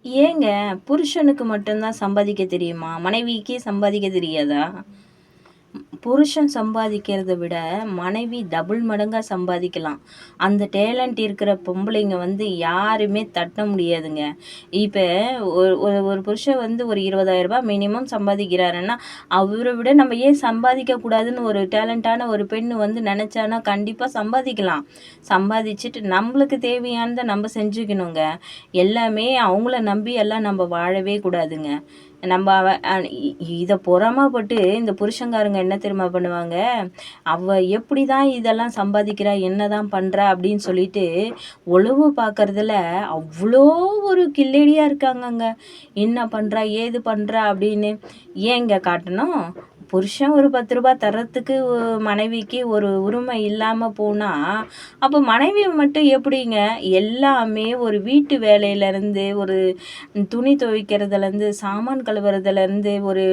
ஏங்க புருஷனுக்கு மட்டும்தான் சம்பாதிக்க தெரியுமா? மனைவிக்கு சம்பாதிக்க தெரியாதா? புருஷன் சம்பாதிக்கிறத விட மனைவி டபுள் மடங்கா சம்பாதிக்கலாம். அந்த டேலண்ட் இருக்கிற பொம்பளைங்க வந்து யாருமே தட்ட முடியாதுங்க. இப்ப ஒரு ஒரு ஒரு புருஷன் வந்து ஒரு ரூ. 20,000 மினிமம் சம்பாதிக்கிறாருன்னா, அவர விட நம்ம ஏன் சம்பாதிக்க கூடாதுன்னு ஒரு டேலண்டான ஒரு பெண்ணு வந்து நெனச்சான்னா, கண்டிப்பா சம்பாதிக்கலாம். சம்பாதிச்சுட்டு நம்மளுக்கு தேவையானத நம்ம செஞ்சுக்கணுங்க. எல்லாமே அவங்கள நம்பி எல்லாம் நம்ம வாழவே கூடாதுங்க. நம்ம அவ இத பொறாமப்பட்டு இந்த புருஷன்காரங்க என்ன தெரியுமா பண்ணுவாங்க? அவ எப்படிதான் இதெல்லாம் சம்பாதிக்கிறா? என்னதான் பண்றா? அப்படின்னு சொல்லிட்டு உளவு பார்க்கறதுல அவ்ளோ ஒரு கில்லேடியா இருக்காங்கங்க. என்ன பண்றா? ஏது பண்றா? அப்படின்னு. ஏங்க காட்டணும்? புருஷன் ஒரு ரூ. 10 தர்றதுக்கு மனைவிக்கு ஒரு உரிமை இல்லாம போனா, அப்போ மனைவி மட்டும் எப்படிங்க? எல்லாமே ஒரு வீட்டு வேலையிலேருந்து, ஒரு துணி துவைக்கிறதுலேருந்து, சாமான் கழுவுறதுலேருந்து, ஒரு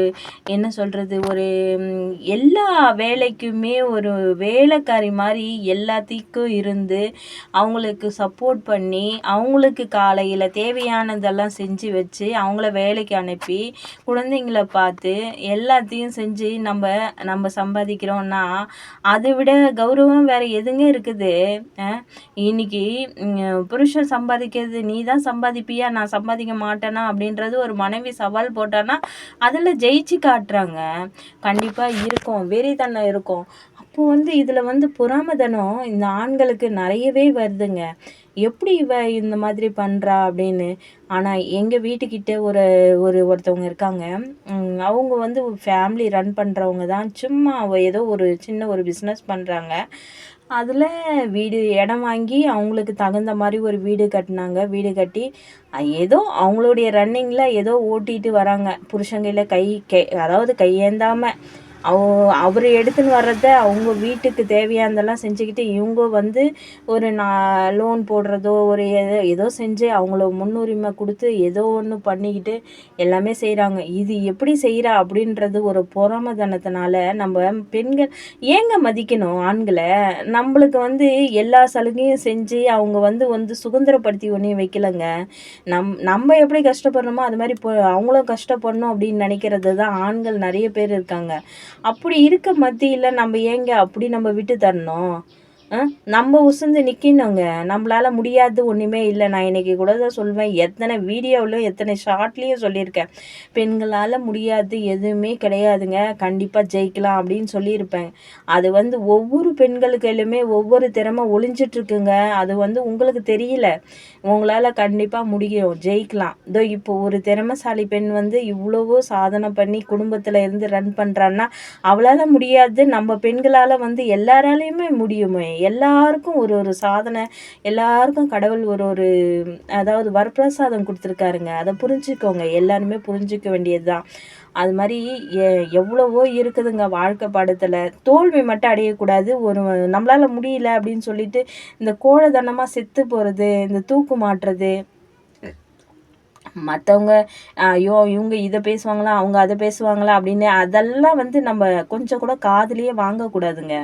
என்ன சொல்றது? ஒரு எல்லா வேலைக்குமே ஒரு வேலைக்காரி மாரி எல்லாத்துக்கும் இருந்து, அவங்களுக்கு சப்போர்ட் பண்ணி, அவங்களுக்கு காலையில தேவையானதெல்லாம் செஞ்சு வச்சு, அவங்கள வேலைக்கு அனுப்பி, குழந்தைங்கள பார்த்து, எல்லாத்தையும் செஞ்சு நம்ம சம்பாதிக்கிறோம்னா, அதை விட கௌரவம் வேற எதுங்க இருக்குது? அ இன்னைக்கு புருஷன் சம்பாதிக்கிறது, "நீ தான் சம்பாதிப்பியா? நான் சம்பாதிக்க மாட்டேனா?" அப்படின்றது ஒரு மனைவி சவால் போட்டான்னா, அதில ஜெயிச்சு காட்டுறாங்க. கண்டிப்பா இருக்கும். வெறித்தனம் இருக்கும். அப்போ வந்து இதில வந்து பொறாமைத்தனம் இந்த ஆண்களுக்கு நெறையவே வருதுங்க. எப்படி இவ இந்த மாதிரி பண்றா? அப்படின்னு. ஆனா எங்க வீட்டுக்கிட்ட ஒருத்தவங்க இருக்காங்க. அவங்க வந்து ஃபேமிலி ரன் பண்றவங்க தான். சும்மா ஏதோ ஒரு சின்ன ஒரு பிஸ்னஸ் பண்றாங்க. அதில இடம் வாங்கி அவங்களுக்கு தகுந்த மாரி ஒரு வீடு கட்டுனாங்க. வீடு கட்டி ஏதோ அவங்களுடைய ரன்னிங்கில ஏதோ ஓட்டிட்டு வராங்க. புருஷன் கையில அதாவது கையேந்தாம. அவரு எடுத்துன்னு வர்றத அவங்க வீட்டுக்கு தேவையானதெல்லாம் செஞ்சுக்கிட்டு, இவங்க வந்து ஒரு லோன் போடுறதோ, ஒரு ஏதோ செஞ்சு அவங்கள முன்னுரிமை குடுத்து ஏதோ ஒண்ணு பண்ணிக்கிட்டு எல்லாமே செய்றாங்க. இது எப்படி செய்றா? அப்படின்றது ஒரு பொறாமைத்தனத்தினால நம்ம பெண்கள் ஏங்க மதிக்கணும் ஆண்கள? நம்மளுக்கு வந்து எல்லா சலுகையும் செஞ்சு அவங்க வந்து வந்து சுதந்திரப்படுத்தி ஒண்ணும் வைக்கலங்க. நம்ம எப்படி கஷ்டப்படுறோமோ, அது மாரி அவங்களும் கஷ்டப்படணும் அப்படின்னு நெனைக்கிறது தான் ஆண்கள் நெறைய பேர் இருக்காங்க. அப்படி இருக்க மத்தியில நம்ம ஏங்க அப்படி நம்ம விட்டு தரணும்? அ நம்ம உசந்து நிக்கணுங்க. நம்மளால முடியாது ஒண்ணுமே இல்ல. நான் இன்னைக்கு கூட தான் சொல்வேன். எத்தனை வீடியோவிலும், எத்தனை ஷார்ட்லயும் சொல்லியிருக்கேன். பெண்களால முடியாது எதுவுமே கிடையாதுங்க. கண்டிப்பா ஜெயிக்கலாம் அப்படின்னு சொல்லியிருப்பேன். அது வந்து ஒவ்வொரு பெண்களுக்குமே ஒவ்வொரு திறமை ஒளிஞ்சிட்ருக்குங்க. அது வந்து உங்களுக்கு தெரியல. உங்களால கண்டிப்பா முடியும். ஜெயிக்கலாம். இதோ இப்போ ஒரு திறமைசாலி பெண் வந்து இவ்வளவோ சாதனை பண்ணி குடும்பத்துல இருந்து ரன் பண்றான்னா, அவளால முடியாது. நம்ம பெண்களால வந்து எல்லாராலயுமே முடியுமே. எல்லாருக்கும் ஒரு ஒரு சாதனை, எல்லாருக்கும் கடவுள் ஒரு ஒரு அதாவது வரப்பிரசாதம் குடுத்துருக்காருங்க. அத புரிஞ்சுக்கோங்க. எல்லாருமே புரிஞ்சுக்க வேண்டியது தான். அது மாரி எவ்வளவோ இருக்குதுங்க வாழ்க்கை பாடத்துல. தோல்வி மட்டும் அடையக்கூடாது. நம்மளால முடியல அப்படின்னு சொல்லிட்டு, இந்த கோழைத்தனமா செத்து போறது, இந்த தூக்கு மாட்டுறது, மத்தவங்க ஐயோ! இவங்க இத பேசுவாங்களா? அவங்க அத பேசுவாங்களா? அப்படின்னு அதெல்லாம் வந்து நம்ம கொஞ்சம் கூட காதுலயே வாங்கக்கூடாதுங்க.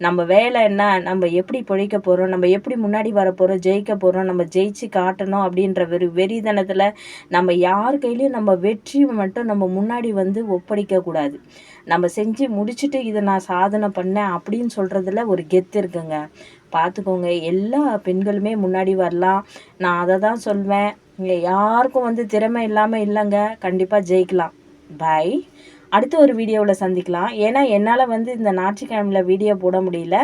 நம்ம வேலை என்ன? நம்ம எப்படி பொழைக்க போறோம்? நம்ம எப்படி முன்னாடி வரப்போறோம்? ஜெயிக்க போறோம்? நம்ம ஜெயிச்சு காட்டணும் அப்படின்ற வெறித்தனத்துல நம்ம யார் கையிலயும் நம்ம வெற்றிய மட்டும் நம்ம முன்னாடி வந்து ஒப்படைக்க கூடாது. நம்ம செஞ்சு முடிச்சுட்டு இத நான் சாதனை பண்ணேன் அப்படின்னு சொல்றதுல ஒரு கெத்து இருக்குங்க. பார்த்துக்கோங்க. எல்லா பெண்களுமே முன்னாடி வரலாம். நான் அத தான் சொல்வேன். இங்க யாருக்கும் வந்து திறமை இல்லாம இல்லங்க. கண்டிப்பா ஜெயிக்கலாம். பாய். அடுத்த ஒரு வீடியோவுல சந்திக்கலாம். ஏன்னா, என்னால வந்து இந்த ஞாயிற்றுக்கிழமையில வீடியோ போட முடியல.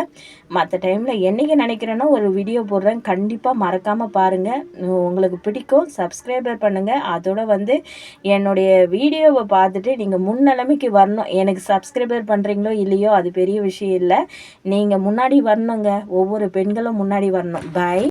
மத்த டைம்ல என்னைக்கு நினைக்கிறேனோ ஒரு வீடியோ போடுறேன். கண்டிப்பா மறக்காம பாருங்க. உங்களுக்கு பிடிக்கும். சப்ஸ்கிரைபர் பண்ணுங்க. அதோட வந்து என்னுடைய வீடியோவ பார்த்துட்டு நீங்க முன்னிலைமைக்கு வரணும். எனக்கு சப்ஸ்கிரைபர் பண்றீங்களோ இல்லையோ அது பெரிய விஷயம் இல்ல. நீங்க முன்னாடி வரணுங்க. ஒவ்வொரு பெண்களும் முன்னாடி வரணும். பாய்.